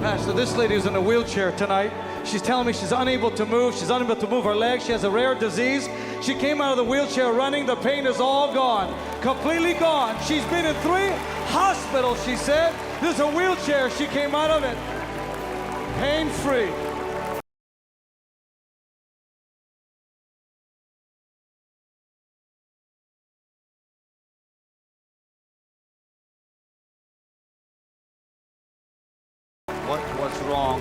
Pastor, this lady is in a wheelchair tonight. She's telling me she's unable to move. She's unable to move her legs. She has a rare disease. She came out of the wheelchair running. The pain is all gone, completely gone. She's been in 3 hospitals, she said. This is a wheelchair. She came out of it pain-free. What's wrong?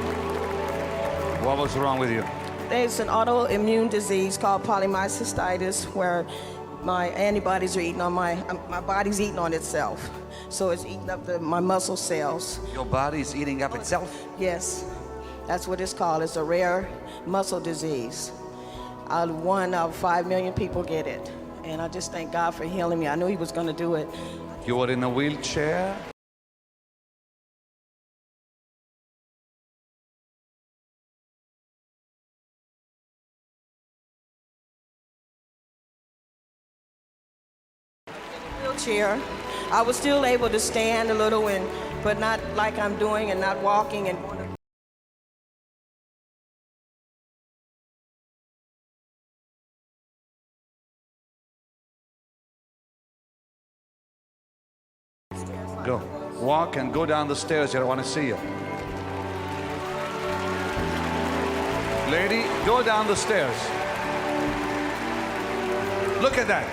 What was wrong with you? There's an autoimmune disease called polymyositis where my antibodies are eating on my body's eating on itself. So it's eating up my muscle cells. Your body's eating up itself? Yes, that's what it's called. It's a rare muscle disease. 1 out of 5 million people get it. And I just thank God for healing me. I knew he was going to do it. You were in a wheelchair? Chair. I was still able to stand a little, but not like I'm doing and not walking and going. Go. Walk and go down the stairs here. I want to see you. Lady, go down the stairs. Look at that.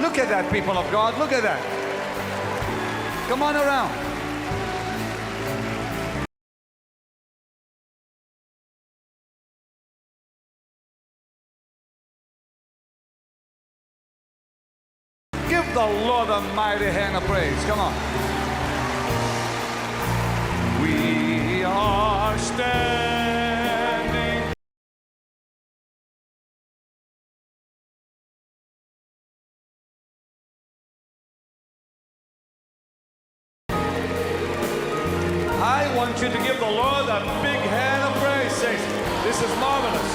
Look at that, people of God. Look at that. Come on around. Give the Lord a mighty hand of praise. Come on. We are standing. I want you to give the Lord a big hand of praise. Say, this is marvelous.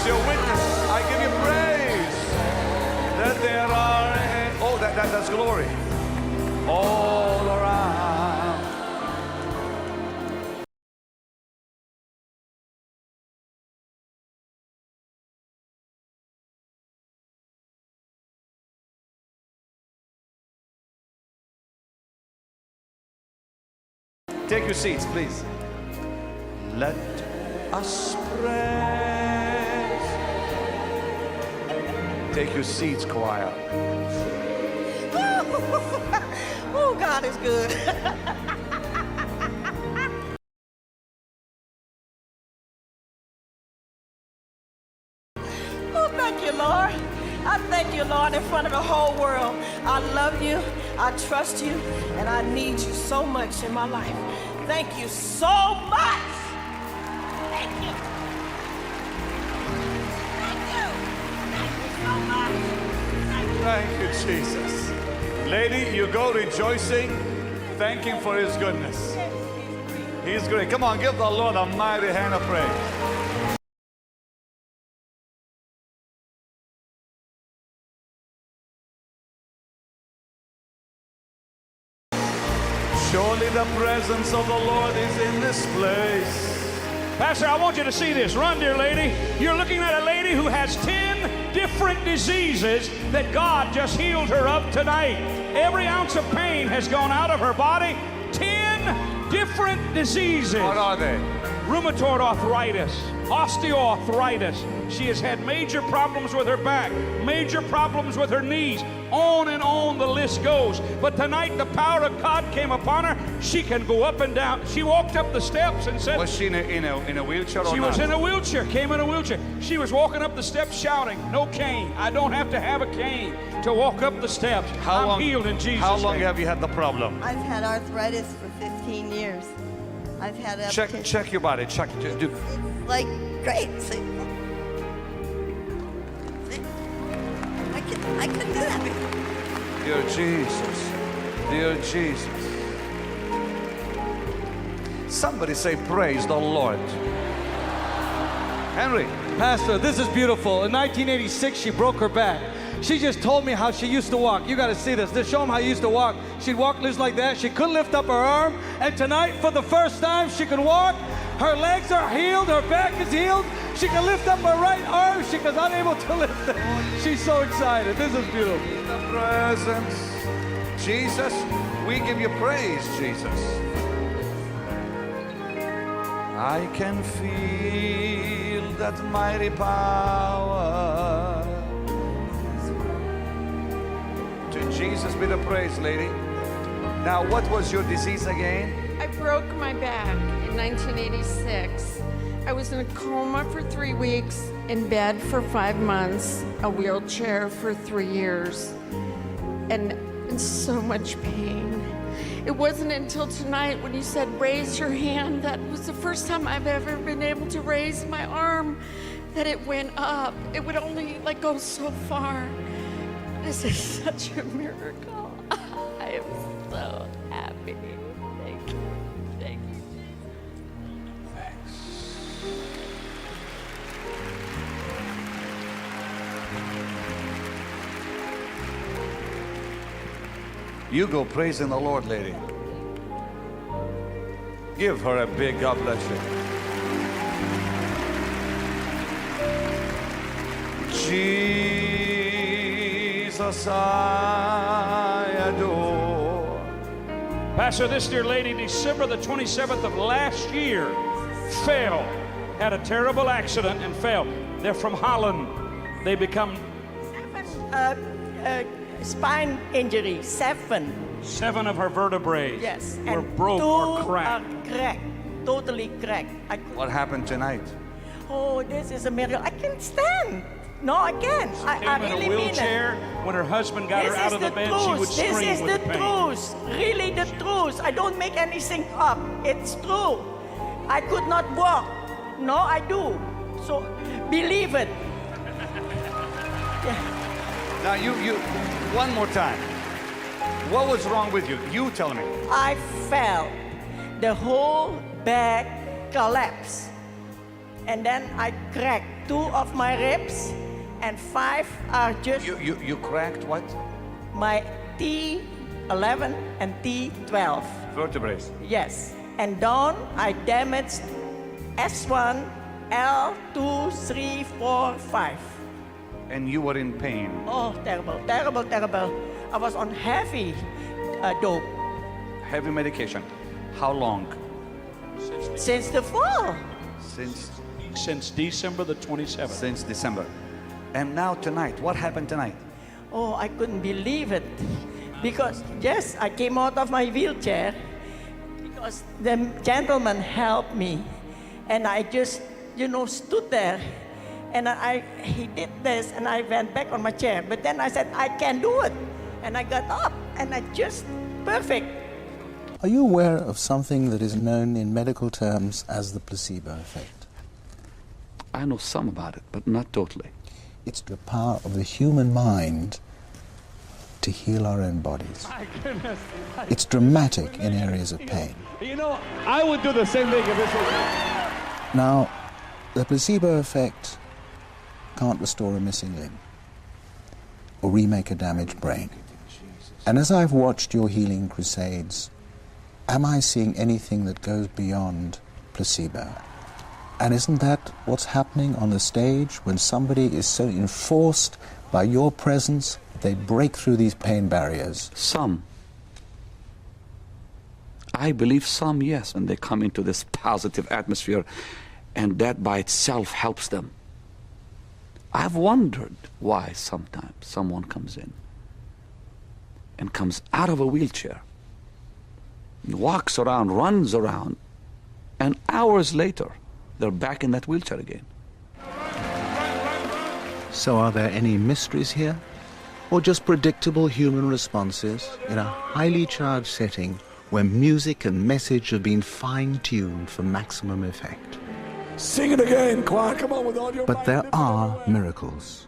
Your witness, I give you praise that there are, that's glory all around. Take your seats, please. Let us pray. Take your seats, choir. Oh, God is good. Oh, thank you, Lord. I thank you, Lord, in front of the whole world. I love you, I trust you, and I need you so much in my life. Thank you so much. Thank you. Thank you, Jesus. Lady, you go rejoicing, thanking for his goodness. He's great. Come on, give the Lord a mighty hand of praise. Surely the presence of the Lord is in this place. Pastor, I want you to see this. Run, dear lady. You're looking at a lady who has 10 different diseases that God just healed her of tonight. Every ounce of pain has gone out of her body. 10 different diseases. What are they? Rheumatoid arthritis, osteoarthritis. She has had major problems with her back, major problems with her knees. On and on the list goes. But tonight the power of God came upon her. She can go up and down. She walked up the steps and said... Was she in a wheelchair or not? She was in a wheelchair, came in a wheelchair. She was walking up the steps shouting, "No cane. I don't have to have a cane to walk up the steps. I'm healed in Jesus' How long name." have you had the problem? I've had arthritis for 15 years. I've had up to, Check your body. Check. Do. it's like great. See? I couldn't do that before. Dear Jesus. Dear Jesus. Somebody say, praise the Lord. Henry. Pastor, this is beautiful. In 1986, she broke her back. She just told me how she used to walk. You got to see this. Just show them how you used to walk. She'd walk just like that. She couldn't lift up her arm. And tonight, for the first time, she can walk. Her legs are healed. Her back is healed. She can lift up her right arm. She was unable to lift it. She's so excited. This is beautiful. In the presence. Jesus, we give you praise, Jesus. I can feel that mighty power. To Jesus be the praise, lady. Now, what was your disease again? I broke my back in 1986. I was in a coma for 3 weeks, in bed for 5 months, a wheelchair for 3 years, and in so much pain. It wasn't until tonight when you said, raise your hand, that was the first time I've ever been able to raise my arm, that it went up. It would only go so far. This is such a miracle. I am so happy. Thank you. Thank you, Jesus. You go praising the Lord, lady. Give her a big God bless you. Jesus, I adore. Pastor, this dear lady, December the 27th of last year, fell, had a terrible accident and fell. They're from Holland. They become 7 spine injury, 7. 7 of her vertebrae Yes. were And broke 2 or cracked. are cracked, totally cracked. What happened tonight? Oh, this is a miracle. I can't stand. No, I can't. I Came in really a mean it. wheelchair. When her husband got This her out is of the the bed, truth. she would This scream is with the the pain. truth. Really the truth. I don't make anything up. It's true. I could not walk. No, I do. So believe it. Now you one more time. What was wrong with you? You tell me. I fell. The whole back collapsed. And then I cracked 2 of my ribs, and 5 are just You cracked what? my T11 and T12. Vertebrae. Yes. And down I damaged S1, L2, 3, 4, 5. And you were in pain. Oh, terrible, terrible, terrible. I was on heavy dope Heavy medication. How long? since the fall. Since December the 27th. Since December. And now tonight, what happened tonight? Oh, I couldn't believe it. Because, yes, I came out of my wheelchair because the gentleman helped me. And I just, stood there. And he did this, and I went back on my chair. But then I said, I can do it. And I got up, and I just, perfect. Are you aware of something that is known in medical terms as the placebo effect? I know some about it, but not totally. It's the power of the human mind to heal our own bodies. My goodness. It's dramatic in areas of pain. I would do the same thing if this was... Now, the placebo effect can't restore a missing limb or remake a damaged brain. And as I've watched your healing crusades, am I seeing anything that goes beyond placebo? And isn't that what's happening on the stage when somebody is so enforced by your presence, they break through these pain barriers? Some. I believe some, yes, when they come into this positive atmosphere. And that by itself helps them. I've wondered why sometimes someone comes in and comes out of a wheelchair, walks around, runs around, and hours later, they're back in that wheelchair again. So are there any mysteries here? Or just predictable human responses in a highly charged setting where music and message have been fine-tuned for maximum effect? Sing it again, choir. Come on with all your But might. there are miracles.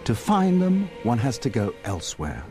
To find them, one has to go elsewhere.